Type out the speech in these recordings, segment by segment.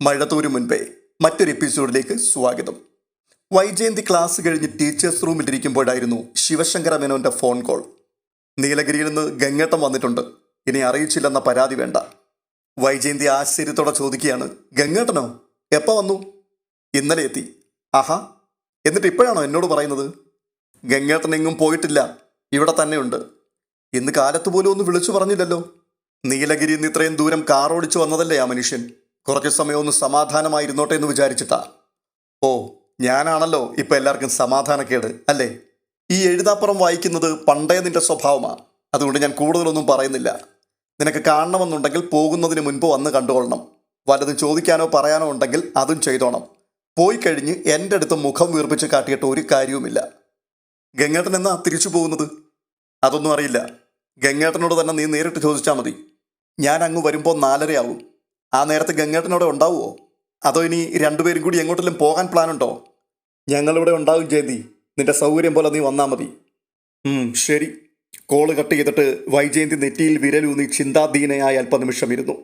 മഴ തോരും മുൻപേ മറ്റൊരു എപ്പിസോഡിലേക്ക് സ്വാഗതം. വൈജയന്തി ക്ലാസ് കഴിഞ്ഞ് ടീച്ചേഴ്സ് റൂമിലിരിക്കുമ്പോഴായിരുന്നു ശിവശങ്കര മേനോന്റെ ഫോൺ കോൾ. നീലഗിരിയിൽ നിന്ന് ഗംഗേട്ടൻ വന്നിട്ടുണ്ട്, ഇനി അറിയിച്ചില്ലെന്ന പരാതി വേണ്ട. വൈജയന്തി ആശ്ചര്യത്തോടെ ചോദിക്കുകയാണ്, ഗംഗേട്ടനോ? എപ്പോൾ വന്നു? ഇന്നലെ എത്തി. ആഹാ, എന്നിട്ട് ഇപ്പോഴാണോ എന്നോട് പറയുന്നത്? ഗംഗേട്ടൻ എങ്ങും പോയിട്ടില്ല, ഇവിടെ തന്നെയുണ്ട്. ഇന്ന് കാലത്ത് പോലും ഒന്ന് വിളിച്ചു പറഞ്ഞില്ലല്ലോ. നീലഗിരിയിൽ നിന്ന് ഇത്രയും ദൂരം കാർ ഓടിച്ചു വന്നതല്ലേ ആ മനുഷ്യൻ. കുറച്ച് സമയം ഒന്ന് സമാധാനമായിരുന്നോട്ടെ എന്ന് വിചാരിച്ചിട്ടാ. ഓ, ഞാനാണല്ലോ ഇപ്പൊ എല്ലാവർക്കും സമാധാനക്കേട് അല്ലേ? ഈ എഴുതാപ്പുറം വായിക്കുന്നത് പണ്ടേ നിന്റെ സ്വഭാവമാണ്. അതുകൊണ്ട് ഞാൻ കൂടുതലൊന്നും പറയുന്നില്ല. നിനക്ക് കാണണമെന്നുണ്ടെങ്കിൽ പോകുന്നതിന് മുൻപ് വന്ന് കണ്ടുകൊള്ളണം. വല്ലതും ചോദിക്കാനോ പറയാനോ ഉണ്ടെങ്കിൽ അതും ചെയ്തോണം. പോയി കഴിഞ്ഞ് എൻ്റെ അടുത്ത് മുഖം വീർപ്പിച്ച് കാട്ടിയിട്ട് ഒരു കാര്യവുമില്ല. ഗംഗേട്ടൻ എന്നാ തിരിച്ചു പോകുന്നത്? അതൊന്നും അറിയില്ല. ഗംഗേട്ടനോട് തന്നെ നീ നേരിട്ട് ചോദിച്ചാൽ മതി. ഞാൻ അങ്ങ് വരുമ്പോൾ 4:30 ആവും. ആ നേരത്തെ ഗംഗേട്ടനോടെ ഉണ്ടാവുമോ? അതോ ഇനി രണ്ടുപേരും കൂടി എങ്ങോട്ടെങ്കിലും പോകാൻ പ്ലാനുണ്ടോ? ഞങ്ങളിവിടെ ഉണ്ടാവും ജയന്തി, നിന്റെ സൗകര്യം പോലെ നീ വന്നാൽ മതി. ശരി. കോള് കട്ട് ചെയ്തിട്ട് വൈജയന്തി നെറ്റിയിൽ വിരലൂന്നി ചിന്താധീനയായി അല്പനിമിഷം ഇരുന്നു.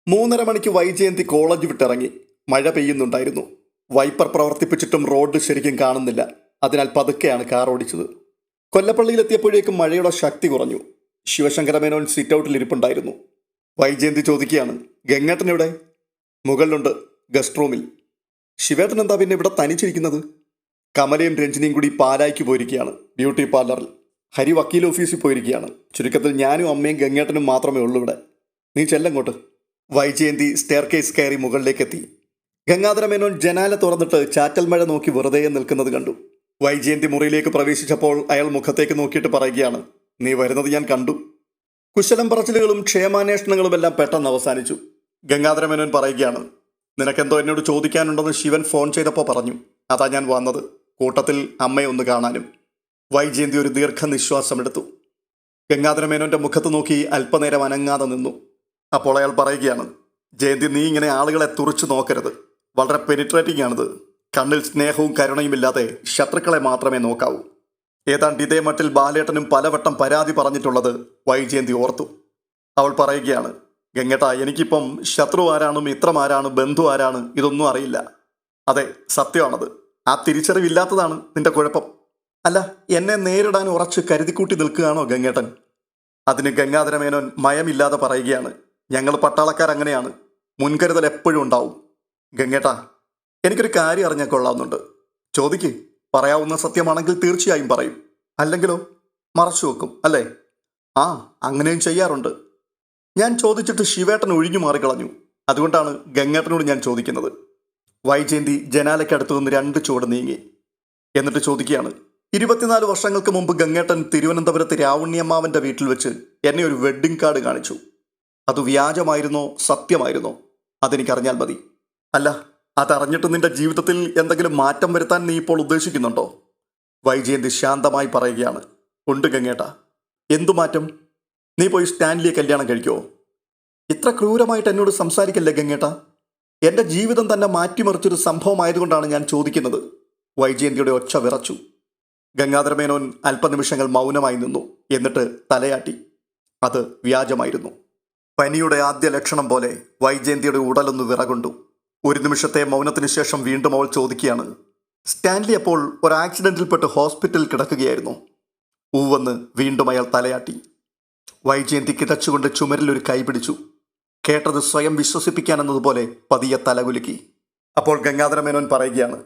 3:30 മണിക്ക് വൈജയന്തി കോളേജ് വിട്ടിറങ്ങി. മഴ പെയ്യുന്നുണ്ടായിരുന്നു. വൈപ്പർ പ്രവർത്തിപ്പിച്ചിട്ടും റോഡ് ശരിക്കും കാണുന്നില്ല. അതിനാൽ പതുക്കെയാണ് കാർ ഓടിച്ചത്. കൊല്ലപ്പള്ളിയിലെത്തിയപ്പോഴേക്കും മഴയുടെ ശക്തി കുറഞ്ഞു. ശിവശങ്കര മേനോൻ സിറ്റ് ഔട്ടിൽ ഇരിപ്പുണ്ടായിരുന്നു. വൈജയന്തി ചോദിക്കുകയാണ്, ഗംഗേട്ടൻ എവിടെ? മുകളിലുണ്ട്, ഗസ്റ്റ് റൂമിൽ. ശിവേട്ടൻ എന്താ പിന്നെ ഇവിടെ തനിച്ചിരിക്കുന്നത്? കമലയും രഞ്ജിനിയും കൂടി പാലായിക്ക് പോയിരിക്കുകയാണ്, ബ്യൂട്ടി പാർലറിൽ. ഹരി വക്കീൽ ഓഫീസിൽ പോയിരിക്കുകയാണ്. ചുരുക്കത്തിൽ ഞാനും അമ്മയും ഗംഗേട്ടനും മാത്രമേ ഉള്ളൂ ഇവിടെ. നീ ചെല്ലങ്ങോട്ട്. വൈജയന്തി സ്റ്റെയർ കേസ് കയറി മുകളിലേക്കെത്തി. ഗംഗാധര മേനോൻ ജനാല തുറന്നിട്ട് ചാറ്റൽ മഴ നോക്കി വെറുതെ നിൽക്കുന്നത് കണ്ടു. വൈജയന്തി മുറിയിലേക്ക് പ്രവേശിച്ചപ്പോൾ അയാൾ മുഖത്തേക്ക് നോക്കിയിട്ട് പറയുകയാണ്, നീ വരുന്നത് ഞാൻ കണ്ടു. കുശലം പറച്ചിലുകളും ക്ഷേമാന്വേഷണങ്ങളും എല്ലാം പെട്ടെന്ന് അവസാനിച്ചു. ഗംഗാധര മേനോൻ പറയുകയാണ്, നിനക്കെന്തോ എന്നോട് ചോദിക്കാനുണ്ടെന്ന് ശിവൻ ഫോൺ ചെയ്തപ്പോൾ പറഞ്ഞു. അതാ ഞാൻ വന്നത്, കൂട്ടത്തിൽ അമ്മയെ ഒന്ന് കാണാനും. വൈജയന്തി ഒരു ദീർഘനിശ്വാസമെടുത്തു. ഗംഗാധര മേനോന്റെ മുഖത്ത് നോക്കി അല്പനേരം അനങ്ങാതെ നിന്നു. അപ്പോൾ അയാൾ പറയുകയാണ്, ജയന്തി, നീ ഇങ്ങനെ ആളുകളെ തുറച്ചു നോക്കരുത്. വളരെ പെനിട്രേറ്റിംഗ് ആണിത്. കണ്ണിൽ സ്നേഹവും കരുണയും ഇല്ലാതെ ശത്രുക്കളെ മാത്രമേ നോക്കാവൂ. ഏതാണ്ട് ഇതേ മട്ടിൽ ബാലേട്ടനും പലവട്ടം പരാതി പറഞ്ഞിട്ടുള്ളത് വൈജയന്തി ഓർത്തു. അവൾ പറയുകയാണ്, ഗംഗേട്ട, എനിക്കിപ്പം ശത്രു ആരാണ്, മിത്രം ആരാണ്, ബന്ധു ആരാണ്, ഇതൊന്നും അറിയില്ല. അതെ, സത്യമാണത്. ആ തിരിച്ചറിവില്ലാത്തതാണ് നിന്റെ കുഴപ്പം. അല്ല, എന്നെ നേരിടാൻ ഉറച്ച് കരുതിക്കൂട്ടി നിൽക്കുകയാണോ ഗംഗേട്ടൻ? അതിന് ഗംഗാധര മേനോൻ മയമില്ലാതെ പറയുകയാണ്, ഞങ്ങൾ പട്ടാളക്കാരങ്ങനെയാണ്, മുൻകരുതൽ എപ്പോഴും ഉണ്ടാവും. ഗംഗേട്ട, എനിക്കൊരു കാര്യം അറിഞ്ഞാൽ കൊള്ളാവുന്നുണ്ട്. ചോദിക്ക്. പറയാവുന്ന സത്യമാണെങ്കിൽ തീർച്ചയായും പറയും. അല്ലെങ്കിലോ മറച്ചു വെക്കും അല്ലേ? ആ, അങ്ങനെയും ചെയ്യാറുണ്ട്. ഞാൻ ചോദിച്ചിട്ട് ശിവേട്ടൻ ഒഴിഞ്ഞു മാറിക്കളഞ്ഞു. അതുകൊണ്ടാണ് ഗംഗേട്ടനോട് ഞാൻ ചോദിക്കുന്നത്. വൈജയന്തി ജനാലയ്ക്കടുത്തു നിന്ന് 2 ചുവട് നീങ്ങി. എന്നിട്ട് ചോദിക്കുകയാണ്, 24 വർഷങ്ങൾക്ക് മുമ്പ് ഗംഗേട്ടൻ തിരുവനന്തപുരത്ത് രാവണ്യമ്മാവന്റെ വീട്ടിൽ വെച്ച് എന്നെ ഒരു വെഡ്ഡിംഗ് കാർഡ് കാണിച്ചു. അത് വ്യാജമായിരുന്നോ സത്യമായിരുന്നോ അതെനിക്കറിഞ്ഞാൽ മതി. അല്ല, അതറിഞ്ഞിട്ട് നിന്റെ ജീവിതത്തിൽ എന്തെങ്കിലും മാറ്റം വരുത്താൻ നീ ഇപ്പോൾ ഉദ്ദേശിക്കുന്നുണ്ടോ? വൈജയന്തി ശാന്തമായി പറയുകയാണ്, ഉണ്ട് ഗംഗേട്ട. എന്തു മാറ്റം? നീ പോയി സ്റ്റാൻലിയെ കല്യാണം കഴിക്കോ? ഇത്ര ക്രൂരമായിട്ട് എന്നോട് സംസാരിക്കല്ലേ ഗംഗേട്ട. എൻ്റെ ജീവിതം തന്നെ മാറ്റിമറിച്ചൊരു സംഭവമായതുകൊണ്ടാണ് ഞാൻ ചോദിക്കുന്നത്. വൈജയന്തിയുടെ ഒച്ച വിറച്ചു. ഗംഗാധര മേനോൻ അല്പനിമിഷങ്ങൾ മൗനമായി നിന്നു. എന്നിട്ട് തലയാട്ടി. അത് വ്യാജമായിരുന്നു. പനിയുടെ ആദ്യ ലക്ഷണം പോലെ വൈജയന്തിയുടെ ഉടലൊന്ന് വിറകൊണ്ടു. ഒരു നിമിഷത്തെ മൗനത്തിന് ശേഷം വീണ്ടും അവൾ ചോദിക്കുകയാണ്, സ്റ്റാൻലി അപ്പോൾ ഒരു ആക്സിഡന്റിൽപ്പെട്ട് ഹോസ്പിറ്റലിൽ കിടക്കുകയായിരുന്നു? ഊവെന്ന് വീണ്ടും അയാൾ തലയാട്ടി. വൈജയന്തി കിതച്ചുകൊണ്ട് ചുമരിലൊരു കൈ പിടിച്ചു. കേട്ടത് സ്വയം വിശ്വസിപ്പിക്കാനെന്നതുപോലെ പതിയെ തലകുലുക്കി. അപ്പോൾ ഗംഗാധര മേനോൻ പറയുകയാണ്,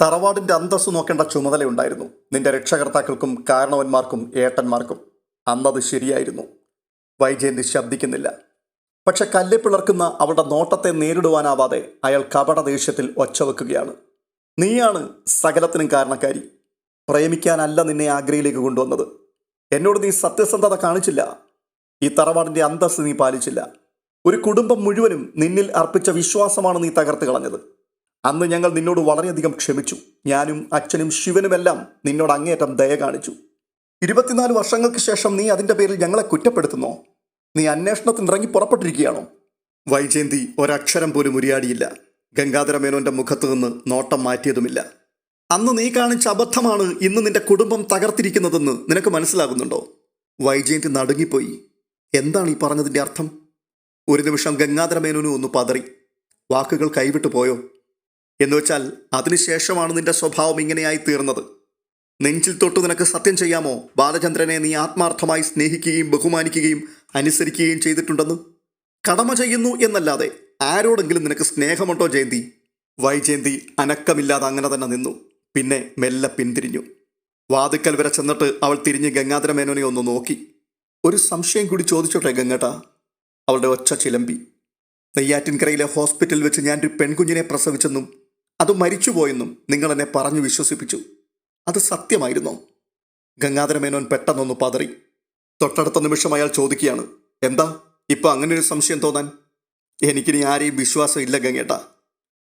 തറവാടിന്റെ അന്തസ്സ് നോക്കേണ്ട ചുമതലയുണ്ടായിരുന്നു നിന്റെ രക്ഷകർത്താക്കൾക്കും കാരണവന്മാർക്കും ഏട്ടന്മാർക്കും. അന്നത് ശരിയായിരുന്നു. വൈജയന്തി ശബ്ദിക്കുന്നില്ല. പക്ഷെ കല്ലെ പിളർക്കുന്ന അവളുടെ നോട്ടത്തെ നേരിടുവാനാവാതെ അയാൾ കപട ദേഷ്യത്തിൽ ഒച്ചവെക്കുകയാണ്, നീയാണ് സകലത്തിനും കാരണക്കാരി. പ്രേമിക്കാനല്ല നിന്നെ ആഗ്രയിലേക്ക് കൊണ്ടുവന്നത്. എന്നോട് നീ സത്യസന്ധത കാണിച്ചില്ല. ഈ തറവാടിന്റെ അന്തസ്സ് നീ പാലിച്ചില്ല. ഒരു കുടുംബം മുഴുവനും നിന്നിൽ അർപ്പിച്ച വിശ്വാസമാണ് നീ തകർത്ത് കളഞ്ഞത്. അന്ന് ഞങ്ങൾ നിന്നോട് വളരെയധികം ക്ഷമിച്ചു. ഞാനും അച്ഛനും ശിവനുമെല്ലാം നിന്നോട് അങ്ങേയറ്റം ദയ കാണിച്ചു. 24 വർഷങ്ങൾക്ക് ശേഷം നീ അതിൻ്റെ പേരിൽ ഞങ്ങളെ കുറ്റപ്പെടുത്തുന്നോ? നീ അന്വേഷണത്തിന് ഇറങ്ങി പുറപ്പെട്ടിരിക്കുകയാണോ? വൈജയന്തി ഒരക്ഷരം പോലും ഉരിയാടിയില്ല. ഗംഗാധര മേനോന്റെ മുഖത്തു നിന്ന് നോട്ടം മാറ്റിയതുമില്ല. അന്ന് നീ കാണിച്ച അബദ്ധമാണ് ഇന്ന് നിന്റെ കുടുംബം തകർത്തിരിക്കുന്നതെന്ന് നിനക്ക് മനസ്സിലാകുന്നുണ്ടോ? വൈജയന്തി നടുങ്ങിപ്പോയി. എന്താണ് ഈ പറഞ്ഞതിൻ്റെ അർത്ഥം? ഒരു നിമിഷം ഗംഗാധര മേനോനും ഒന്ന് പതറി. വാക്കുകൾ കൈവിട്ടു പോയോ? എന്നുവെച്ചാൽ അതിനുശേഷമാണ് നിന്റെ സ്വഭാവം ഇങ്ങനെയായി തീർന്നത്. നെഞ്ചിൽ തൊട്ട് നിനക്ക് സത്യം ചെയ്യാമോ ബാലചന്ദ്രനെ നീ ആത്മാർത്ഥമായി സ്നേഹിക്കുകയും ബഹുമാനിക്കുകയും അനുസരിക്കുകയും ചെയ്തിട്ടുണ്ടെന്ന്? കടമ ചെയ്യുന്നു എന്നല്ലാതെ ആരോടെങ്കിലും നിനക്ക് സ്നേഹമുണ്ടോ ജയന്തി? വൈജയന്തി അനക്കമില്ലാതെ അങ്ങനെ തന്നെ നിന്നു. പിന്നെ മെല്ലെ പിന്തിരിഞ്ഞു. വാതിക്കൽ വരെ ചെന്നിട്ട് അവൾ തിരിഞ്ഞ് ഗംഗാധര മേനോനെ ഒന്ന് നോക്കി. ഒരു സംശയം കൂടി ചോദിച്ചോട്ടെ ഗംഗേട്ടാ? അവളുടെ ഒച്ച ചിലമ്പി. നെയ്യാറ്റിൻകരയിലെ ഹോസ്പിറ്റലിൽ വെച്ച് ഞാനൊരു പെൺകുഞ്ഞിനെ പ്രസവിച്ചെന്നും അത് മരിച്ചുപോയെന്നും നിങ്ങൾ എന്നെ പറഞ്ഞു വിശ്വസിപ്പിച്ചു. അത് സത്യമായിരുന്നോ? ഗംഗാധര മേനോൻ പെട്ടെന്നൊന്ന് പതറി. തൊട്ടടുത്ത നിമിഷം അയാൾ ചോദിക്കുകയാണ്, എന്താ ഇപ്പം അങ്ങനെയൊരു സംശയം തോന്നാൻ? എനിക്കിനി ആരെയും വിശ്വാസമില്ല ഗംഗേട്ടാ.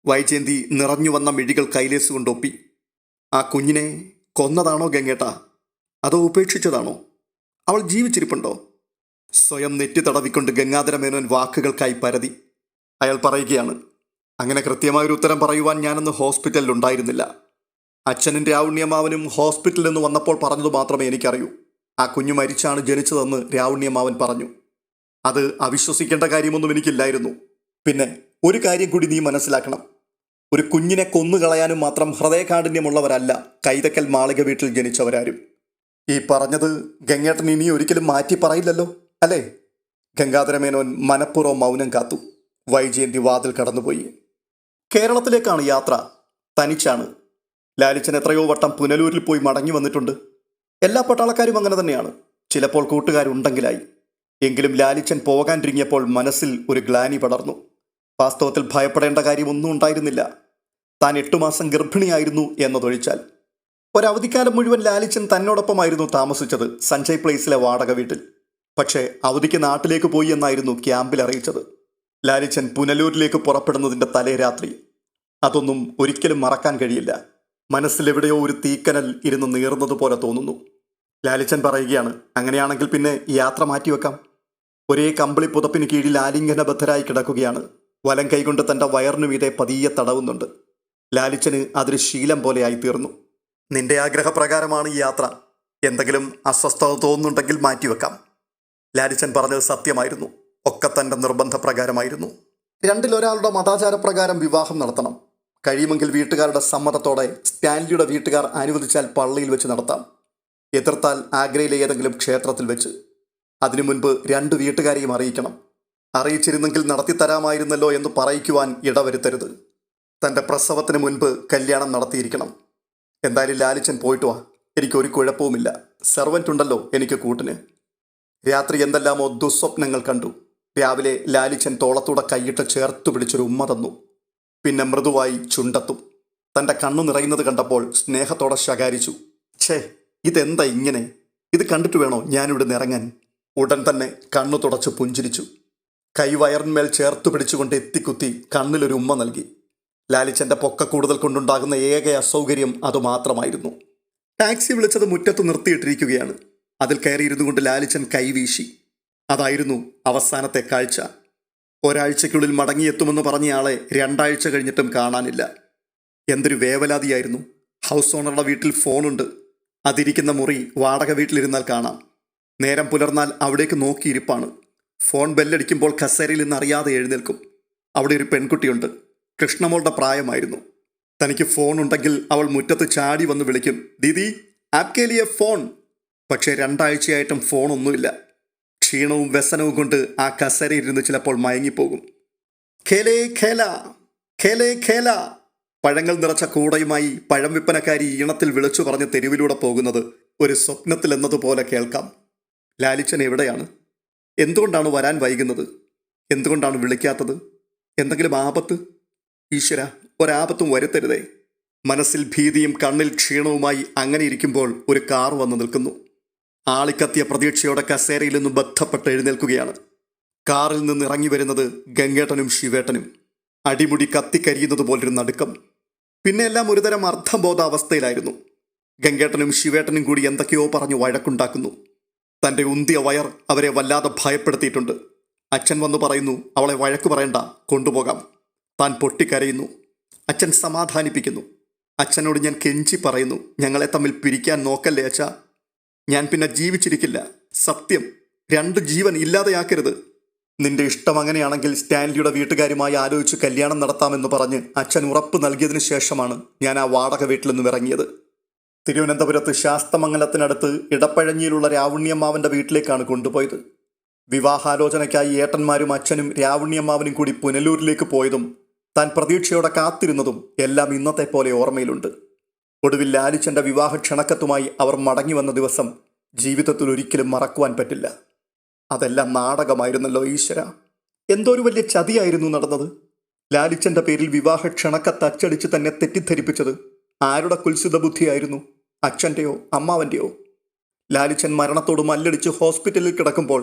വൈജയന്തി നിറഞ്ഞു വന്ന മിഴികൾ കൈലേസ് കൊണ്ടൊപ്പി. ആ കുഞ്ഞിനെ കൊന്നതാണോ ഗംഗേട്ടാ? അതോ ഉപേക്ഷിച്ചതാണോ? അവൾ ജീവിച്ചിരിപ്പുണ്ടോ? സ്വയം നെറ്റി തടവിക്കൊണ്ട് ഗംഗാധര മേനോൻ വാക്കുകൾക്കായി പരതി. അയാൾ പറയുകയാണ്, അങ്ങനെ കൃത്യമായൊരു ഉത്തരം പറയുവാൻ ഞാനന്ന് ഹോസ്പിറ്റലിൽ ഉണ്ടായിരുന്നില്ല. അച്ഛനും രാവുണ്യമാവനും ഹോസ്പിറ്റലിൽ നിന്ന് വന്നപ്പോൾ പറഞ്ഞത് മാത്രമേ എനിക്കറിയൂ. ആ കുഞ്ഞു മരിച്ചാണ് ജനിച്ചതെന്ന് രാവുണ്യമാവൻ പറഞ്ഞു. അത് അവിശ്വസിക്കേണ്ട കാര്യമൊന്നും എനിക്കില്ലായിരുന്നു. പിന്നെ ഒരു കാര്യം കൂടി നീ മനസ്സിലാക്കണം. ഒരു കുഞ്ഞിനെ കൊന്നുകളയാനും മാത്രം ഹൃദയകാഠിന്യമുള്ളവരല്ല കൈതക്കൽ മാളിക വീട്ടിൽ ജനിച്ചവരാരും. ഈ പറഞ്ഞത് ഗംഗേട്ടൻ ഇനി ഒരിക്കലും മാറ്റി പറയില്ലല്ലോ അല്ലേ? ഗംഗാധര മേനോൻ മനഃപൂർവ്വം മൗനം കാത്തു. വൈജയന്തി വാതിൽ കടന്നുപോയി. കേരളത്തിലേക്കാണ് യാത്ര. തനിച്ചാണ്. ലാലിച്ചൻ എത്രയോ വട്ടം പുനലൂരിൽ പോയി മടങ്ങി വന്നിട്ടുണ്ട്. എല്ലാ പട്ടാളക്കാരും അങ്ങനെ തന്നെയാണ്. ചിലപ്പോൾ കൂട്ടുകാരുണ്ടെങ്കിലായി. എങ്കിലും ലാലിച്ചൻ പോകാനിരിങ്ങിയപ്പോൾ മനസ്സിൽ ഒരു ഗ്ലാനി പടർന്നു. വാസ്തവത്തിൽ ഭയപ്പെടേണ്ട കാര്യമൊന്നും ഉണ്ടായിരുന്നില്ല. താൻ 8 മാസം ഗർഭിണിയായിരുന്നു എന്നതൊഴിച്ചാൽ. ഒരവധിക്കാലം മുഴുവൻ ലാലിച്ചൻ തന്നോടൊപ്പമായിരുന്നു താമസിച്ചത് സഞ്ജയ് പ്ലേസിലെ വാടക വീട്ടിൽ. പക്ഷേ അവധിക്ക് നാട്ടിലേക്ക് പോയി എന്നായിരുന്നു ക്യാമ്പിൽ അറിയിച്ചത്. ലാലിച്ചൻ പുനലൂരിലേക്ക് പുറപ്പെടുന്നതിൻ്റെ തലേ രാത്രി. അതൊന്നും ഒരിക്കലും മറക്കാൻ കഴിയില്ല. മനസ്സിലെവിടെയോ ഒരു തീക്കനൽ ഇരുന്ന് നീറുന്നതുപോലെ തോന്നുന്നു. ലാലിച്ചൻ പറയുകയാണ്, അങ്ങനെയാണെങ്കിൽ പിന്നെ യാത്ര മാറ്റിവെക്കാം. ഒരേ കമ്പിളി പുതപ്പിന് കീഴിൽ ആലിംഗനബദ്ധരായി കിടക്കുകയാണ്. വലം കൈകൊണ്ട് തൻ്റെ വയറിനു മീതെ പതിയെ തടവുന്നുണ്ട്. ലാലിച്ചന് അതൊരു ശീലം പോലെയായി തീർന്നു. നിന്റെ ആഗ്രഹപ്രകാരമാണ് ഈ യാത്ര. എന്തെങ്കിലും അസ്വസ്ഥത തോന്നുന്നുണ്ടെങ്കിൽ മാറ്റിവെക്കാം. ലാലിച്ചൻ പറഞ്ഞത് സത്യമായിരുന്നു. ഒക്കെ തൻ്റെ നിർബന്ധപ്രകാരമായിരുന്നു. രണ്ടിലൊരാളുടെ മതാചാരപ്രകാരം വിവാഹം നടത്തണം. കഴിയുമെങ്കിൽ വീട്ടുകാരുടെ സമ്മതത്തോടെ സ്റ്റാൻലിയുടെ വീട്ടുകാർ അനുവദിച്ചാൽ പള്ളിയിൽ വെച്ച് നടത്താം. എതിർത്താൽ ആഗ്രയിലെ ഏതെങ്കിലും ക്ഷേത്രത്തിൽ വെച്ച്. അതിനു മുൻപ് 2 വീട്ടുകാരെയും അറിയിക്കണം. അറിയിച്ചിരുന്നെങ്കിൽ നടത്തിത്തരാമായിരുന്നല്ലോ എന്ന് പറയിക്കുവാൻ ഇടവരുത്തരുത്. തൻ്റെ പ്രസവത്തിന് മുൻപ് കല്യാണം നടത്തിയിരിക്കണം. എന്തായാലും ലാലിച്ചൻ പോയിട്ട് വാ. എനിക്കൊരു കുഴപ്പവുമില്ല. സെർവൻ്റ് ഉണ്ടല്ലോ എനിക്ക് കൂട്ടിന്. രാത്രി എന്തെല്ലാമോ ദുസ്വപ്നങ്ങൾ കണ്ടു. രാവിലെ ലാലിച്ചൻ തോളത്തൂടെ കൈയിട്ട് ചേർത്തു പിടിച്ചൊരു ഉമ്മ തന്നു. പിന്നെ മൃദുവായി ചുണ്ടത്തും. തൻ്റെ കണ്ണു നിറയുന്നത് കണ്ടപ്പോൾ സ്നേഹത്തോടെ ശകാരിച്ചു. ഛേ, ഇതെന്താ ഇങ്ങനെ? ഇത് കണ്ടിട്ട് വേണോ ഞാനിവിടെ നിറങ്ങാൻ? ഉടൻ തന്നെ കണ്ണു തുടച്ച് പുഞ്ചിരിച്ചു. കൈവയറിന്മേൽ ചേർത്തു പിടിച്ചുകൊണ്ട് എത്തിക്കുത്തി കണ്ണിലൊരു ഉമ്മ നൽകി. ലാലിച്ചൻ്റെ പൊക്ക കൂടുതൽ കൊണ്ടുണ്ടാകുന്ന ഏക അസൗകര്യം അതുമാത്രമായിരുന്നു. ടാക്സി വിളിച്ചത് മുറ്റത്ത് നിർത്തിയിട്ടിരിക്കുകയാണ്. അതിൽ കയറിയിരുന്നു കൊണ്ട് ലാലിച്ചൻ കൈവീശി. അതായിരുന്നു അവസാനത്തെ കാഴ്ച. ഒരാഴ്ചയ്ക്കുള്ളിൽ മടങ്ങിയെത്തുമെന്ന് പറഞ്ഞയാളെ 2 ആഴ്ച കഴിഞ്ഞിട്ടും കാണാനില്ല. എന്തൊരു വേവലാതിയായിരുന്നു. ഹൗസ് ഓണറുടെ വീട്ടിൽ ഫോണുണ്ട്. അതിരിക്കുന്ന മുറി വാടക വീട്ടിലിരുന്നാൽ കാണാം. നേരം പുലർന്നാൽ അവിടേക്ക് നോക്കിയിരിപ്പാണ്. ഫോൺ ബെല്ലടിക്കുമ്പോൾ കസേരയിൽ നിന്ന് അറിയാതെ എഴുന്നേൽക്കും. അവിടെ ഒരു പെൺകുട്ടിയുണ്ട്. കൃഷ്ണമോളുടെ പ്രായമായിരുന്നു. തനിക്ക് ഫോൺ ഉണ്ടെങ്കിൽ അവൾ മുറ്റത്ത് ചാടി വന്ന് വിളിക്കും, ദീദി ആപ്കെ ലിയേ ഫോൺ. പക്ഷേ 2 ആഴ്ചയായിട്ടും ഫോണൊന്നുമില്ല. ക്ഷീണവും വ്യസനവും കൊണ്ട് ആ കസേരയിരുന്ന് ചിലപ്പോൾ മയങ്ങിപ്പോകും. ഖേലേ ഖേല, ഖേലേ ഖേല. പഴങ്ങൾ നിറച്ച കൂടയുമായി പഴം വിൽപ്പനക്കാരി ഈണത്തിൽ വിളിച്ചു പറഞ്ഞ് തെരുവിലൂടെ പോകുന്നത് ഒരു സ്വപ്നത്തിൽ എന്നതുപോലെ കേൾക്കാം. ലാലിച്ചൻ എവിടെയാണ്? എന്തുകൊണ്ടാണ് വരാൻ വൈകുന്നത്? എന്തുകൊണ്ടാണ് വിളിക്കാത്തത്? എന്തെങ്കിലും ആപത്ത്? ഈശ്വര, ഒരാപത്തും വരുത്തരുതേ. മനസ്സിൽ ഭീതിയും കണ്ണിൽ ക്ഷീണവുമായി അങ്ങനെ ഇരിക്കുമ്പോൾ ഒരു കാർ വന്നു നിൽക്കുന്നു. ആളിക്കത്തിയ പ്രതീക്ഷയോടെ കസേരയിൽ നിന്ന് ബന്ധപ്പെട്ട് എഴുന്നേൽക്കുകയാണ്. കാറിൽ നിന്ന് ഇറങ്ങി വരുന്നത് ഗംഗേട്ടനും ശിവേട്ടനും. അടിമുടി കത്തിക്കരിയുന്നത് പോലൊരു നടുക്കം. പിന്നെ എല്ലാം ഒരുതരം അർത്ഥബോധാവസ്ഥയിലായിരുന്നു. ഗംഗേട്ടനും ശിവേട്ടനും കൂടി എന്തൊക്കെയോ പറഞ്ഞു വഴക്കുണ്ടാക്കുന്നു. തൻ്റെ ഉന്തിയ വയർ അവരെ വല്ലാതെ ഭയപ്പെടുത്തിയിട്ടുണ്ട്. അച്ഛൻ വന്നു പറയുന്നു, അവളെ വഴക്കു പറയണ്ട, കൊണ്ടുപോകാം. താൻ പൊട്ടിക്കരയുന്നു. അച്ഛൻ സമാധാനിപ്പിക്കുന്നു. അച്ഛനോട് ഞാൻ കെഞ്ചി പറയുന്നു, ഞങ്ങളെ തമ്മിൽ പിരിക്കാൻ നോക്കല്ലേ അച്ഛാ. ഞാൻ പിന്നെ ജീവിച്ചിരിക്കില്ല. സത്യം, 2 ജീവൻ ഇല്ലാതെയാക്കരുത്. നിന്റെ ഇഷ്ടം അങ്ങനെയാണെങ്കിൽ സ്റ്റാൻലിയുടെ വീട്ടുകാരുമായി ആലോചിച്ച് കല്യാണം നടത്താമെന്ന് പറഞ്ഞ് അച്ഛൻ ഉറപ്പ് നൽകിയതിനു ശേഷമാണ് ഞാൻ ആ വാടക വീട്ടിൽ നിന്നും ഇറങ്ങിയത്. തിരുവനന്തപുരത്ത് ശാസ്തമംഗലത്തിനടുത്ത് ഇടപ്പഴഞ്ഞിയിലുള്ള രാവുണ്ണിയമ്മാവൻ്റെ വീട്ടിലേക്കാണ് കൊണ്ടുപോയത്. വിവാഹാലോചനയ്ക്കായി ഏട്ടന്മാരും അച്ഛനും രാവുണ്ണിയമ്മാവനും കൂടി പുനലൂരിലേക്ക് പോയതും താൻ പ്രതീക്ഷയോടെ കാത്തിരുന്നതും എല്ലാം ഇന്നത്തെ പോലെ ഓർമ്മയിലുണ്ട്. ഒടുവിൽ ലാലിച്ചൻ്റെ വിവാഹ ക്ഷണക്കത്തുമായി അവർ മടങ്ങി വന്ന ദിവസം ജീവിതത്തിൽ ഒരിക്കലും മറക്കുവാൻ പറ്റില്ല. അതെല്ലാം നാടകമായിരുന്നല്ലോ ഈശ്വര. എന്തോ ഒരു വലിയ ചതിയായിരുന്നു നടന്നത്. ലാലിച്ചൻ്റെ പേരിൽ വിവാഹ ക്ഷണക്കത്ത് അച്ചടിച്ച് തന്നെ തെറ്റിദ്ധരിപ്പിച്ചത് ആരുടെ കുൽസിത ബുദ്ധിയായിരുന്നു? അച്ഛൻ്റെയോ അമ്മാവൻ്റെയോ? ലാലിച്ചൻ മരണത്തോട് മല്ലടിച്ച് ഹോസ്പിറ്റലിൽ കിടക്കുമ്പോൾ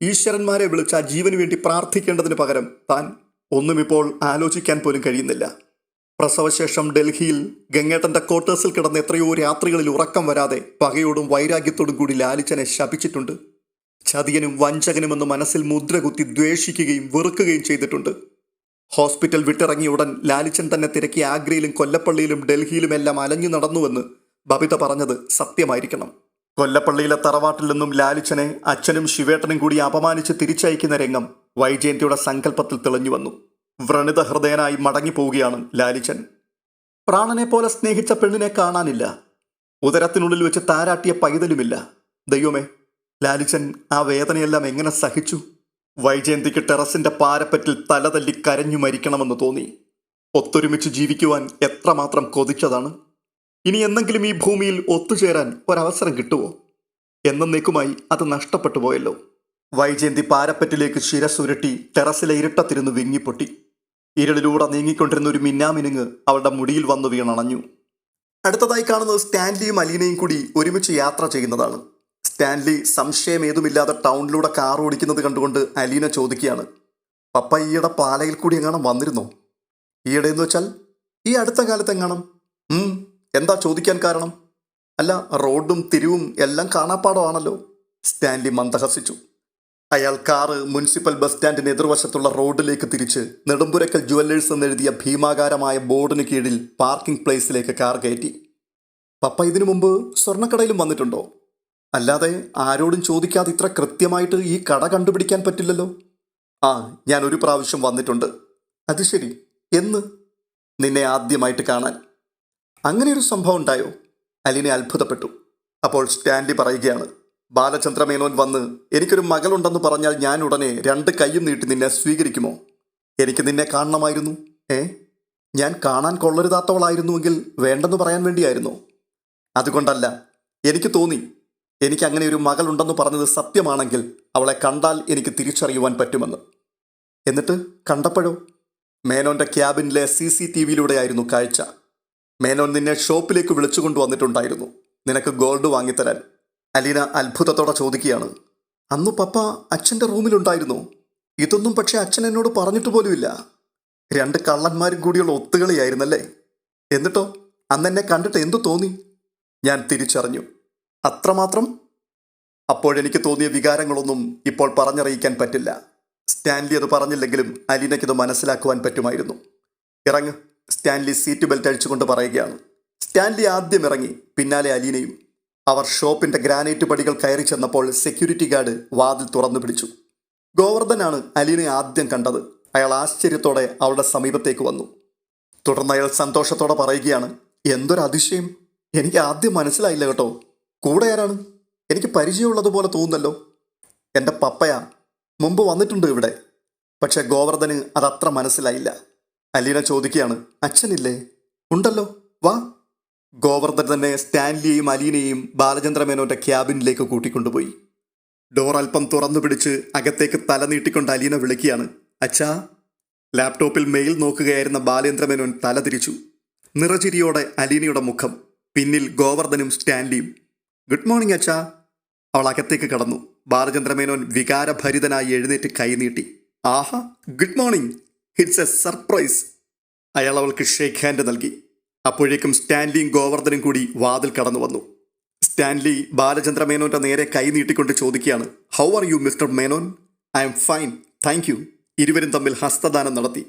ഈശ്വരന്മാരെ വിളിച്ച് ആ ജീവന് വേണ്ടി പ്രാർത്ഥിക്കേണ്ടതിന് പകരം താൻ ഒന്നുമിപ്പോൾ ആലോചിക്കാൻ പോലും കഴിയുന്നില്ല. പ്രസവശേഷം ഡൽഹിയിൽ ഗംഗേട്ടൻ്റെ ക്വാർട്ടേഴ്സിൽ കിടന്ന എത്രയോ രാത്രികളിൽ ഉറക്കം വരാതെ പകയോടും വൈരാഗ്യത്തോടും കൂടി ലാലിച്ചനെ ശപിച്ചിട്ടുണ്ട്. ചതിയനും വഞ്ചകനുമെന്ന് മനസ്സിൽ മുദ്രകുത്തി ദ്വേഷിക്കുകയും വെറുക്കുകയും ചെയ്തിട്ടുണ്ട്. ഹോസ്പിറ്റൽ വിട്ടിറങ്ങിയ ഉടൻ ലാലിച്ചൻ തന്നെ തിരക്കി ആഗ്രയിലും കൊല്ലപ്പള്ളിയിലും ഡൽഹിയിലുമെല്ലാം അലഞ്ഞു നടന്നുവെന്ന് ബബിത പറഞ്ഞത് സത്യമായിരിക്കണം. കൊല്ലപ്പള്ളിയിലെ തറവാട്ടിൽ നിന്നും ലാലിച്ചനെ അച്ഛനും ശിവേട്ടനും കൂടി അപമാനിച്ച് തിരിച്ചയക്കുന്ന രംഗം വൈജയന്തിയുടെ സങ്കല്പത്തിൽ തെളിഞ്ഞു വന്നു. വ്രണിത ഹൃദയനായി മടങ്ങിപ്പോവുകയാണ് ലാലിച്ചൻ. പ്രാണനെ പോലെ സ്നേഹിച്ച പെണ്ണിനെ കാണാനില്ല. ഉദരത്തിനുള്ളിൽ വെച്ച് താരാട്ടിയ പൈതലുമില്ല. ദൈവമേ, ലാലിച്ചൻ ആ വേദനയെല്ലാം എങ്ങനെ സഹിച്ചു? വൈജയന്തിക്ക് ടെറസിന്റെ പാരപ്പറ്റിൽ തലതല്ലി കരഞ്ഞു മരിക്കണമെന്ന് തോന്നി. ഒത്തൊരുമിച്ച് ജീവിക്കുവാൻ എത്രമാത്രം കൊതിച്ചതാണ്. ഇനി എന്തെങ്കിലും ഈ ഭൂമിയിൽ ഒത്തുചേരാൻ ഒരവസരം കിട്ടുമോ? എന്നേക്കുമായി അത് നഷ്ടപ്പെട്ടു പോയല്ലോ. വൈജയന്തി പാരപ്പറ്റിലേക്ക് ശിരസുരുട്ടി ടെറസിലെ ഇരുട്ടത്തിരുന്ന് വിങ്ങിപ്പൊട്ടി. ഇരുളിലൂടെ നീങ്ങിക്കൊണ്ടിരുന്ന ഒരു മിന്നാമിനുങ്ങ് അവളുടെ മുടിയിൽ വന്നു വീണണഞ്ഞു. അടുത്തതായി കാണുന്നത് സ്റ്റാൻലിയും അലീനയും കൂടി ഒരുമിച്ച് യാത്ര ചെയ്യുന്നതാണ്. സ്റ്റാൻലി സംശയം ഏതുമില്ലാതെ ടൗണിലൂടെ കാർ ഓടിക്കുന്നത് കണ്ടുകൊണ്ട് അലീന ചോദിക്കുകയാണ്, പപ്പ ഈയിടെ പാലയിൽ കൂടി എങ്ങാനും വന്നിരുന്നോ? ഈയിടെ എന്ന് വെച്ചാൽ ഈ അടുത്ത കാലത്ത് എങ്ങാനും? എന്താ ചോദിക്കാൻ കാരണം? അല്ല, റോഡും തിരിവും എല്ലാം കാണാപ്പാടമാണല്ലോ. സ്റ്റാൻലി മന്ദഹസിച്ചു. അയാൾ കാറ് മുനിസിപ്പൽ ബസ് സ്റ്റാൻഡിന് എതിർവശത്തുള്ള റോഡിലേക്ക് തിരിച്ച് നെടുമ്പുരക്കൽ ജുവല്ലേഴ്സ് എന്നെഴുതിയ ഭീമാകാരമായ ബോർഡിന് കീഴിൽ പാർക്കിംഗ് പ്ലേസിലേക്ക് കാർ കയറ്റി. പപ്പ ഇതിനു മുമ്പ് സ്വർണ്ണക്കടയിലും വന്നിട്ടുണ്ടോ? അല്ലാതെ ആരോടും ചോദിക്കാതെ ഇത്ര കൃത്യമായിട്ട് ഈ കട കണ്ടുപിടിക്കാൻ പറ്റില്ലല്ലോ. ഞാൻ ഒരു പ്രാവശ്യം വന്നിട്ടുണ്ട്. അത് ശരി, എന്ന്? നിന്നെ ആദ്യമായിട്ട് കാണാൻ. അങ്ങനെയൊരു സംഭവം ഉണ്ടായോ? അലീന അത്ഭുതപ്പെട്ടു. അപ്പോൾ സ്റ്റാൻലി പറയുകയാണ്, ബാലചന്ദ്രമേനോൻ വന്ന് എനിക്കൊരു മകളുണ്ടെന്ന് പറഞ്ഞാൽ ഞാൻ ഉടനെ 2 കൈയും നീട്ടി നിന്നെ സ്വീകരിക്കുമോ? എനിക്ക് നിന്നെ കാണണമായിരുന്നു. ഞാൻ കാണാൻ കൊള്ളരുതാത്തവളായിരുന്നുവെങ്കിൽ വേണ്ടെന്ന് പറയാൻ വേണ്ടിയായിരുന്നോ? അതുകൊണ്ടല്ല, എനിക്ക് തോന്നി എനിക്ക് അങ്ങനെ ഒരു മകളുണ്ടെന്ന് പറഞ്ഞത് സത്യമാണെങ്കിൽ അവളെ കണ്ടാൽ എനിക്ക് തിരിച്ചറിയുവാൻ പറ്റുമെന്ന്. എന്നിട്ട് കണ്ടപ്പോഴോ? മേനോന്റെ ക്യാബിനിലെ CCTVയിലൂടെയായിരുന്നു കാഴ്ച. മേനോൻ നിന്നെ ഷോപ്പിലേക്ക് വിളിച്ചുകൊണ്ടു വന്നിട്ടുണ്ടായിരുന്നു, നിനക്ക് ഗോൾഡ് വാങ്ങിത്തരാൻ. അലീന അത്ഭുതത്തോടെ ചോദിക്കുകയാണ്, അന്നു പപ്പ അച്ഛൻ്റെ റൂമിലുണ്ടായിരുന്നു? ഇതൊന്നും പക്ഷെ അച്ഛൻ എന്നോട് പറഞ്ഞിട്ട് പോലുമില്ല. 2 കള്ളന്മാരും കൂടിയുള്ള ഒത്തുകളിയായിരുന്നല്ലേ? എന്നിട്ടോ അന്നെന്നെ കണ്ടിട്ട് എന്തു തോന്നി? ഞാൻ തിരിച്ചറിഞ്ഞു. അത്രമാത്രം? അപ്പോഴെനിക്ക് തോന്നിയ വികാരങ്ങളൊന്നും ഇപ്പോൾ പറഞ്ഞറിയിക്കാൻ പറ്റില്ല. സ്റ്റാൻലി അത് പറഞ്ഞില്ലെങ്കിലും അലീനയ്ക്കത് മനസ്സിലാക്കുവാൻ പറ്റുമായിരുന്നു. ഇറങ്ങ്, സ്റ്റാൻലി സീറ്റ് ബെൽറ്റ് അഴിച്ചുകൊണ്ട് പറയുകയാണ്. സ്റ്റാൻലി ആദ്യം ഇറങ്ങി, പിന്നാലെ അലീനയും. അവർ ഷോപ്പിന്റെ ഗ്രാനൈറ്റ് പടികൾ കയറി ചെന്നപ്പോൾ സെക്യൂരിറ്റി ഗാർഡ് വാതിൽ തുറന്നു പിടിച്ചു. ഗോവർദ്ധനാണ് അലീനയെ ആദ്യം കണ്ടത്. അയാൾ ആശ്ചര്യത്തോടെ അവളുടെ സമീപത്തേക്ക് വന്നു. തുടർന്ന് അയാൾ സന്തോഷത്തോടെ പറയുകയാണ്, എന്തൊരു അതിശയം! എനിക്ക് ആദ്യം മനസ്സിലായില്ല കേട്ടോ. കൂടെ ആരാണ്? എനിക്ക് പരിചയമുള്ളതുപോലെ തോന്നുന്നല്ലോ. എൻ്റെ പപ്പയാ, മുമ്പ് വന്നിട്ടുണ്ട് ഇവിടെ. പക്ഷെ ഗോവർദ്ധന് അതത്ര മനസ്സിലായില്ല. അലീന ചോദിക്കുകയാണ്, അച്ഛനില്ലേ? ഉണ്ടല്ലോ, വാ. ഗോവർദ്ധൻ തന്നെ സ്റ്റാൻലിയെയും അലീനയെയും ബാലചന്ദ്രമേനോന്റെ ക്യാബിനിലേക്ക് കൂട്ടിക്കൊണ്ടുപോയി. ഡോർ അല്പം തുറന്നു പിടിച്ച് അകത്തേക്ക് തല നീട്ടിക്കൊണ്ട് അലീന വിളിക്കുകയാണ്, അച്ഛാ. ലാപ്ടോപ്പിൽ മെയിൽ നോക്കുകയായിരുന്ന ബാലേന്ദ്രമേനോൻ തല തിരിച്ചു. നിറചിരിയോടെ അലീനയുടെ മുഖം, പിന്നിൽ ഗോവർദ്ധനും സ്റ്റാൻലിയും. ഗുഡ് മോർണിംഗ് അച്ഛാ. അവൾ അകത്തേക്ക് കടന്നു. ബാലചന്ദ്രമേനോൻ വികാരഭരിതനായി എഴുന്നേറ്റ് കൈനീട്ടി. ആഹാ, good morning, it's A surprise. അയാൾ അവൾക്ക് ഷേക്ക് ഹാൻഡ് നൽകി. അപ്പോഴേക്കും സ്റ്റാൻലിയും ഗോവർദ്ധനും കൂടി വാതിൽ കടന്നു വന്നു. സ്റ്റാൻലി ബാലചന്ദ്രമേനോന്റെ നേരെ കൈ നീട്ടിക്കൊണ്ട് ചോദിക്കുകയാണ്, how are you mister Menon? I am fine, thank you. ഇരുവരും തമ്മിൽ ഹസ്തദാനം നടത്തി.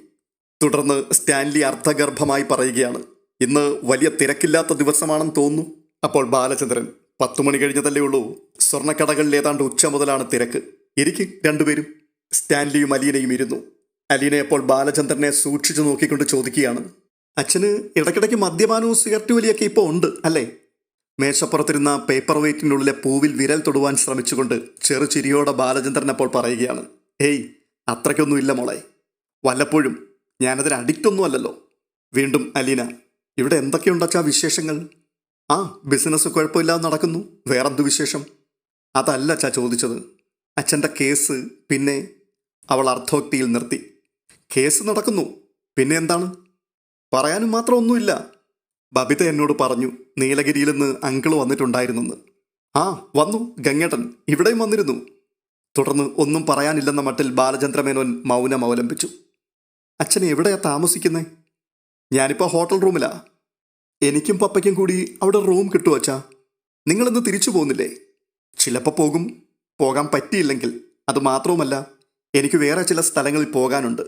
തുടർന്ന് സ്റ്റാൻലി അർത്ഥഗർഭമായി പറയുകയാണ്, ഇന്ന് വലിയ തിരക്കില്ലാത്ത ദിവസമാണെന്ന് തോന്നുന്നു. അപ്പോൾ ബാലചന്ദ്രൻ, 10 മണി കഴിഞ്ഞതല്ലേ ഉള്ളൂ. സ്വർണ്ണക്കടകളിൽ ഏതാണ്ട് ഉച്ച മുതലാണ് തിരക്ക്. ഇരിക്ക് രണ്ടുപേരും. സ്റ്റാൻലിയും അലീനയും ഇരുന്നു. അലീന അപ്പോൾ ബാലചന്ദ്രനെ സൂക്ഷിച്ചു നോക്കിക്കൊണ്ട് ചോദിക്കുകയാണ്, അച്ഛന് ഇടയ്ക്കിടയ്ക്ക് മദ്യപാനവും സിഗരറ്റ് വലിയൊക്കെ ഇപ്പോൾ ഉണ്ട് അല്ലേ? മേശപ്പുറത്തിരുന്ന പേപ്പർ വെയ്റ്റിനുള്ളിലെ പൂവിൽ വിരൽ തൊടുവാൻ ശ്രമിച്ചുകൊണ്ട് ചെറുചിരിയോടെ ബാലചന്ദ്രൻ അപ്പോൾ പറയുകയാണ്, ഏയ് അത്രയ്ക്കൊന്നുമില്ല മോളെ, വല്ലപ്പോഴും, ഞാനതിന് അഡിക്റ്റൊന്നും അല്ലല്ലോ. വീണ്ടും അലീന, ഇവിടെ എന്തൊക്കെയുണ്ടച്ചാ വിശേഷങ്ങൾ? ആ, ബിസിനസ് കുഴപ്പമില്ലാതെ നടക്കുന്നു, വേറെന്തു വിശേഷം? അതല്ല അച്ഛാ ചോദിച്ചത്, അച്ഛൻ്റെ കേസ്. പിന്നെ അവൾ അർത്ഥോക്തിയിൽ നിർത്തി. കേസ് നടക്കുന്നു, പിന്നെ എന്താണ്? പറയാനും മാത്രം ഒന്നുമില്ല. ബബിത എന്നോട് പറഞ്ഞു നീലഗിരിയിൽ നിന്ന് അങ്കിള് വന്നിട്ടുണ്ടായിരുന്നെന്ന്. ആ വന്നു, ഗംഗേട്ടൻ ഇവിടെയും വന്നിരുന്നു. തുടർന്ന് ഒന്നും പറയാനില്ലെന്ന മട്ടിൽ ബാലചന്ദ്രമേനോൻ മൗനം അവലംബിച്ചു. അച്ഛൻ എവിടെയാ താമസിക്കുന്നേ? ഞാനിപ്പോൾ ഹോട്ടൽ റൂമിലാ. എനിക്കും പപ്പയ്ക്കും കൂടി അവിടെ റൂം കിട്ടുമോ അച്ഛാ? നിങ്ങളിന്ന് തിരിച്ചു പോകുന്നില്ലേ? ചിലപ്പോൾ പോകും, പോകാൻ പറ്റിയില്ലെങ്കിൽ. അതുമാത്രവുമല്ല, എനിക്ക് വേറെ ചില സ്ഥലങ്ങളിൽ പോകാനുണ്ട്.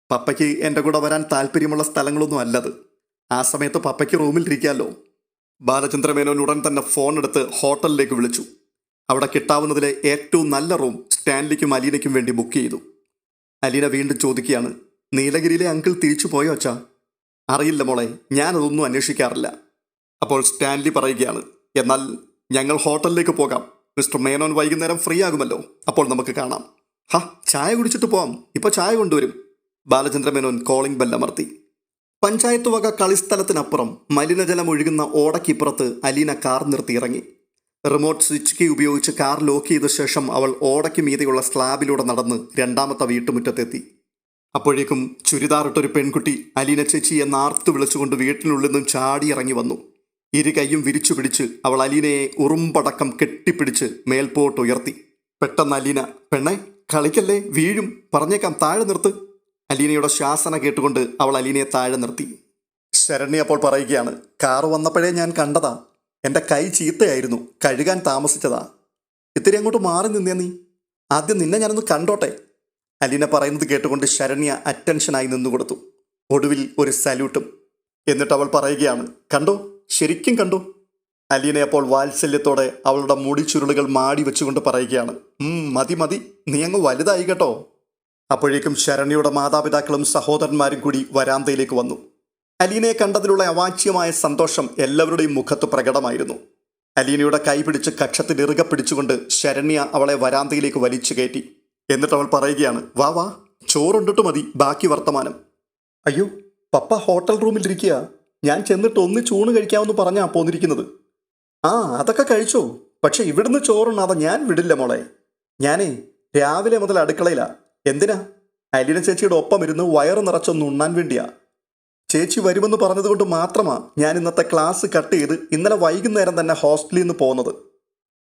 പപ്പയ്ക്ക് എൻ്റെ കൂടെ വരാൻ താല്പര്യമുള്ള സ്ഥലങ്ങളൊന്നും അല്ലത്. ആ സമയത്ത് പപ്പയ്ക്ക് റൂമിലിരിക്കാമല്ലോ. ബാലചന്ദ്രമേനോൻ ഉടൻ തന്നെ ഫോൺ എടുത്ത് ഹോട്ടലിലേക്ക് വിളിച്ചു. അവിടെ കിട്ടാവുന്നതിലെ ഏറ്റവും നല്ല റൂം സ്റ്റാൻലിക്കും അലീനയ്ക്കും വേണ്ടി ബുക്ക് ചെയ്തു. അലീന വീണ്ടും ചോദിക്കുകയാണ്, നീലഗിരിയിലെ അങ്കിൾ തിരിച്ചു പോയോ അച്ഛാ? അറിയില്ല മോളെ, ഞാനതൊന്നും അന്വേഷിക്കാറില്ല. അപ്പോൾ സ്റ്റാൻലി പറയുകയാണ്, എന്നാൽ ഞങ്ങൾ ഹോട്ടലിലേക്ക് പോകാം. മിസ്റ്റർ മേനോൻ വൈകുന്നേരം ഫ്രീ ആകുമല്ലോ, അപ്പോൾ നമുക്ക് കാണാം. ചായ കുടിച്ചിട്ട് പോവാം, ഇപ്പോൾ ചായ കൊണ്ടുവരും. ബാലചന്ദ്രമേനോൻ കോളിംഗ് ബെല്ലമർത്തി. പഞ്ചായത്ത് വക കളിസ്ഥലത്തിനപ്പുറം മലിനജലം ഒഴുകുന്ന ഓടയ്ക്കിപ്പുറത്ത് അലീന കാർ നിർത്തിയിറങ്ങി. റിമോട്ട് സ്വിച്ച് കീ ഉപയോഗിച്ച് കാർ ലോക്ക് ചെയ്ത ശേഷം അവൾ ഓടയ്ക്ക് മീതെയുള്ള സ്ലാബിലൂടെ നടന്ന് രണ്ടാമത്തെ വീട്ടുമുറ്റത്തെത്തി. അപ്പോഴേക്കും ചുരിദാറിട്ടൊരു പെൺകുട്ടി അലീന ചേച്ചി എന്ന് ആർത്തു വിളിച്ചുകൊണ്ട് വീട്ടിനുള്ളിൽ നിന്നും ചാടി ഇറങ്ങി വന്നു. ഇരു കൈയും വിരിച്ചു പിടിച്ച് അവൾ അലീനയെ ഉറുമ്പടക്കം കെട്ടിപ്പിടിച്ച് മേൽപോട്ട് ഉയർത്തി. പെട്ടെന്ന് അലീന, പെണ്ണെ കളിക്കല്ലേ, വീഴും, പറഞ്ഞേക്കാം, താഴെ നിർത്ത്. അലീനയുടെ ശാസന കേട്ടുകൊണ്ട് അവൾ അലീനയെ താഴെ നിർത്തി. ശരണ്യ അപ്പോൾ പറയുകയാണ്, കാറ് വന്നപ്പോഴേ ഞാൻ കണ്ടതാ. എൻ്റെ കൈ ചീത്തയായിരുന്നു, കഴുകാൻ താമസിച്ചതാ. ഇത്തിരി അങ്ങോട്ട് മാറി നിന്നേ നീ. ആദ്യം നിന്നെ ഞാനൊന്ന് കണ്ടോട്ടെ. അലീന പറയുന്നത് കേട്ടുകൊണ്ട് ശരണ്യ അറ്റൻഷനായി നിന്നുകൊടുത്തു. ഒടുവിൽ ഒരു സല്യൂട്ടും. എന്നിട്ട് അവൾ പറയുകയാണ്, കണ്ടോ, ശരിക്കും കണ്ടോ? അലീന അപ്പോൾ വാത്സല്യത്തോടെ അവളുടെ മുടി ചുരുളുകൾ മാടി വെച്ചുകൊണ്ട് പറയുകയാണ്, മതി മതി, നീ അങ്ങ് വലുതായി കേട്ടോ. അപ്പോഴേക്കും ശരണ്യയുടെ മാതാപിതാക്കളും സഹോദരന്മാരും കൂടി വരാന്തയിലേക്ക് വന്നു. അലീനയെ കണ്ടതിലുള്ള അവാച്യമായ സന്തോഷം എല്ലാവരുടെയും മുഖത്ത് പ്രകടമായിരുന്നു. അലീനയുടെ കൈ പിടിച്ച് കക്ഷത്തിൽ ഇറുകെ പിടിച്ചുകൊണ്ട് ശരണ്യ അവളെ വരാന്തയിലേക്ക് വലിച്ചു കയറ്റി. എന്നിട്ട് അവൾ പറയുകയാണ്, വാ വാ, ചോറുണ്ടിട്ട് മതി ബാക്കി വർത്തമാനം. അയ്യോ, പപ്പ ഹോട്ടൽ റൂമിലിരിക്കുക. ഞാൻ ചെന്നിട്ട് ഒന്ന് ചൂണ് കഴിക്കാമെന്ന് പറഞ്ഞാ പോന്നിരിക്കുന്നത്. അതൊക്കെ കഴിച്ചോ, പക്ഷെ ഇവിടുന്ന് ചോറുണ്ണാതെ ഞാൻ വിടില്ല മോളെ. ഞാനേ രാവിലെ മുതൽ അടുക്കളയിലാ. എന്തിനാ? അലീന ചേച്ചിയുടെ ഒപ്പം ഇരുന്ന് വയറ് നിറച്ചൊന്ന് ഉണ്ണാൻ വേണ്ടിയാ. ചേച്ചി വരുമെന്ന് പറഞ്ഞതുകൊണ്ട് മാത്രമാ ഞാൻ ഇന്നത്തെ ക്ലാസ് കട്ട് ചെയ്ത് ഇന്നലെ വൈകുന്നേരം തന്നെ ഹോസ്റ്റലിൽ നിന്ന് പോകുന്നത്.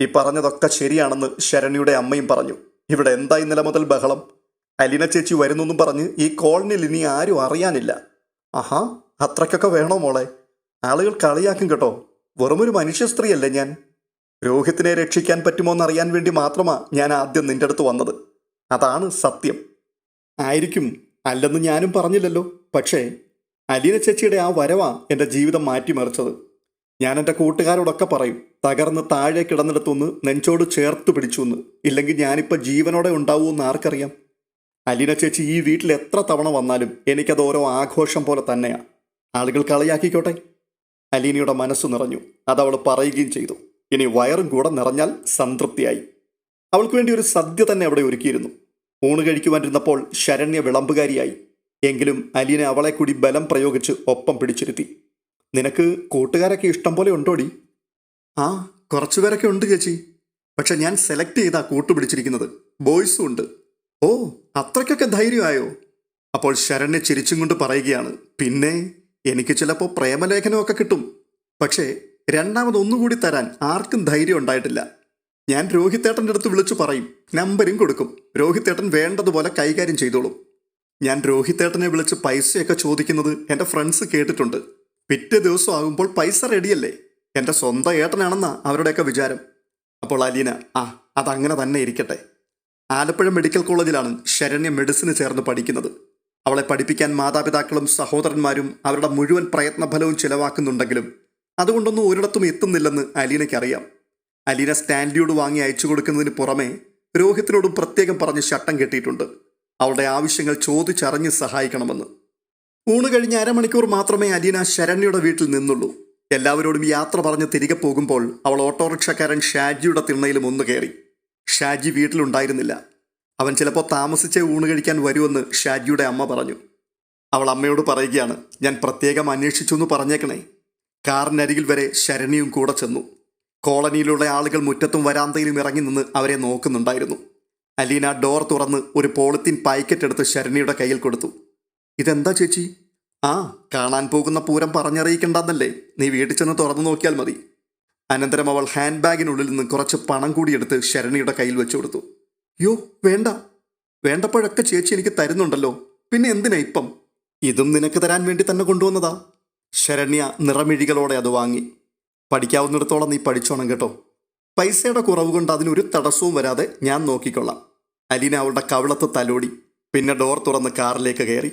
ഈ പറഞ്ഞതൊക്കെ ശരിയാണെന്ന് ശരണ്യയുടെ അമ്മയും പറഞ്ഞു. ഇവിടെ എന്താ ഇന്നലെ മുതൽ ബഹളം? അലീന ചേച്ചി വരുന്നെന്നും പറഞ്ഞ് ഈ കോളനിയിൽ ഇനി ആരും അറിയാനില്ല. അത്രയ്ക്കൊക്കെ വേണോ മോളെ? ആളുകൾ കളിയാക്കും കേട്ടോ. വെറുമൊരു മനുഷ്യ സ്ത്രീയല്ലേ ഞാൻ. രോഹിത്തിനെ രക്ഷിക്കാൻ പറ്റുമോ എന്നറിയാൻ വേണ്ടി മാത്രമാ ഞാൻ ആദ്യം നിന്റെ അടുത്ത് വന്നത്. അതാണ് സത്യം. ആയിരിക്കും, അല്ലെന്ന് ഞാനും പറഞ്ഞില്ലല്ലോ. പക്ഷേ അലീന ചേച്ചിയുടെ ആ വരവാ എൻ്റെ ജീവിതം മാറ്റിമറിച്ചത്. ഞാൻ എൻ്റെ കൂട്ടുകാരോടൊക്കെ പറയും, തകർന്ന് താഴെ കിടന്നിടത്തുനിന്ന് നെഞ്ചോട് ചേർത്ത് പിടിച്ചു എന്ന്. ഇല്ലെങ്കിൽ ഞാനിപ്പോൾ ജീവനോടെ ഉണ്ടാവുമെന്ന് ആർക്കറിയാം. അലീന ചേച്ചി ഈ വീട്ടിൽ എത്ര തവണ വന്നാലും എനിക്കത് ഓരോ ആഘോഷം പോലെ തന്നെയാണ്. ആളുകൾ കളിയാക്കിക്കോട്ടെ. അലീനയുടെ മനസ്സ് നിറഞ്ഞു. അതവൾ പറയുകയും ചെയ്തു. ഇനി വയറും കൂടെ നിറഞ്ഞാൽ സംതൃപ്തിയായി. അവൾക്ക് വേണ്ടി ഒരു സദ്യ തന്നെ അവിടെ ഒരുക്കിയിരുന്നു. ഊണ് കഴിക്കുവാനിരുന്നപ്പോൾ ശരണ്യ വിളമ്പുകാരിയായി. എങ്കിലും അലീന അവളെ കൂടി ബലം പ്രയോഗിച്ച് ഒപ്പം പിടിച്ചിരുത്തി. നിനക്ക് കൂട്ടുകാരൊക്കെ ഇഷ്ടം പോലെ ഉണ്ടോടി? കുറച്ചുപേരൊക്കെ ഉണ്ട് ചേച്ചി. പക്ഷെ ഞാൻ സെലക്ട് ചെയ്താ കൂട്ടുപിടിച്ചിരിക്കുന്നത്. ബോയ്സും ഉണ്ട്. ഓ, അത്രയ്ക്കൊക്കെ ധൈര്യമായോ? അപ്പോൾ ശരണ്യ ചിരിച്ചും കൊണ്ട് പറയുകയാണ്, പിന്നെ എനിക്ക് ചിലപ്പോൾ പ്രേമലേഖനമൊക്കെ കിട്ടും. പക്ഷേ രണ്ടാമതൊന്നുകൂടി തരാൻ ആർക്കും ധൈര്യം ഉണ്ടായിട്ടില്ല. ഞാൻ രോഹിത്തേട്ടൻ്റെ അടുത്ത് വിളിച്ചു പറയും, നമ്പരും കൊടുക്കും. രോഹിത്തേട്ടൻ വേണ്ടതുപോലെ കൈകാര്യം ചെയ്തോളും. ഞാൻ രോഹിത്തേട്ടനെ വിളിച്ച് പൈസയൊക്കെ ചോദിക്കുന്നത് എൻ്റെ ഫ്രണ്ട്സ് കേട്ടിട്ടുണ്ട്. പിറ്റേ ദിവസം ആകുമ്പോൾ പൈസ റെഡിയല്ലേ. എൻ്റെ സ്വന്തം ഏട്ടനാണെന്നാ അവരുടെയൊക്കെ വിചാരം. അപ്പോൾ അലീന, അതങ്ങനെ തന്നെ ഇരിക്കട്ടെ. ആലപ്പുഴ മെഡിക്കൽ കോളേജിലാണ് ശരണ്യ മെഡിസിന് ചേർന്ന് പഠിക്കുന്നത്. അവളെ പഠിപ്പിക്കാൻ മാതാപിതാക്കളും സഹോദരന്മാരും അവരുടെ മുഴുവൻ പ്രയത്നഫലവും ചിലവാക്കുന്നുണ്ടെങ്കിലും അതുകൊണ്ടൊന്നും ഒരിടത്തും എത്തുന്നില്ലെന്ന് അലീനയ്ക്കറിയാം. അലീന സ്റ്റാൻലിയോട് വാങ്ങി അയച്ചു കൊടുക്കുന്നതിന് പുറമെ രോഹിത്തിനോടും പ്രത്യേകം പറഞ്ഞ് ശട്ടം കെട്ടിയിട്ടുണ്ട്. അവളുടെ ആവശ്യങ്ങൾ ചോദിച്ചറിഞ്ഞ് സഹായിക്കണമെന്ന്. ഊണ് കഴിഞ്ഞ് അരമണിക്കൂർ മാത്രമേ അലീന ശരണ്യയുടെ വീട്ടിൽ നിന്നുള്ളൂ. എല്ലാവരോടും യാത്ര പറഞ്ഞ് തിരികെ പോകുമ്പോൾ അവൾ ഓട്ടോറിക്ഷക്കാരൻ ഷാജിയുടെ തിണ്ണയിലും ഒന്ന് കയറി. ഷാജി വീട്ടിലുണ്ടായിരുന്നില്ല. അവൻ ചിലപ്പോൾ താമസിച്ചേ ഊണ് കഴിക്കാൻ വരുമെന്ന് ഷാജിയുടെ അമ്മ പറഞ്ഞു. അവൾ അമ്മയോട് പറയുകയാണ്, ഞാൻ പ്രത്യേകം അന്വേഷിച്ചു എന്ന് പറഞ്ഞേക്കണേ. കാറിനരികിൽ വരെ ശരണ്യയും കൂടെ ചെന്നു. കോളനിയിലുള്ള ആളുകൾ മുറ്റത്തും വരാന്തയിലും ഇറങ്ങി നിന്ന് അവരെ നോക്കുന്നുണ്ടായിരുന്നു. അലീന ഡോർ തുറന്ന് ഒരു പോളിത്തീൻ പാക്കറ്റ് എടുത്ത് ശരണ്യയുടെ കയ്യിൽ കൊടുത്തു. ഇതെന്താ ചേച്ചി? ആ, കാണാൻ പോകുന്ന പൂരം പറഞ്ഞറിയിക്കണ്ടെന്നല്ലേ, നീ വീട്ടിൽ ചെന്ന് തുറന്നു നോക്കിയാൽ മതി. അനന്തരം അവൾ ഹാൻഡ് ബാഗിനുള്ളിൽ നിന്ന് കുറച്ച് പണം കൂടി എടുത്ത് ശരണ്യയുടെ കയ്യിൽ വെച്ചു കൊടുത്തു. യോ, വേണ്ട. വേണ്ടപ്പോഴൊക്കെ ചേച്ചി എനിക്ക് തരുന്നുണ്ടല്ലോ, പിന്നെ എന്തിനാ ഇപ്പം? ഇതും നിനക്ക് തരാൻ വേണ്ടി തന്നെ കൊണ്ടുവന്നതാ. ശരണ്യ നിറമിഴികളോടെ അത് വാങ്ങി. പഠിക്കാവുന്നിടത്തോളം നീ പഠിച്ചോണം കേട്ടോ. പൈസയുടെ കുറവ് കൊണ്ട് അതിനൊരു തടസ്സവും വരാതെ ഞാൻ നോക്കിക്കൊള്ളാം. അലീന അവളുടെ കവിളത്ത് തലോടി. പിന്നെ ഡോർ തുറന്ന് കാറിലേക്ക് കയറി.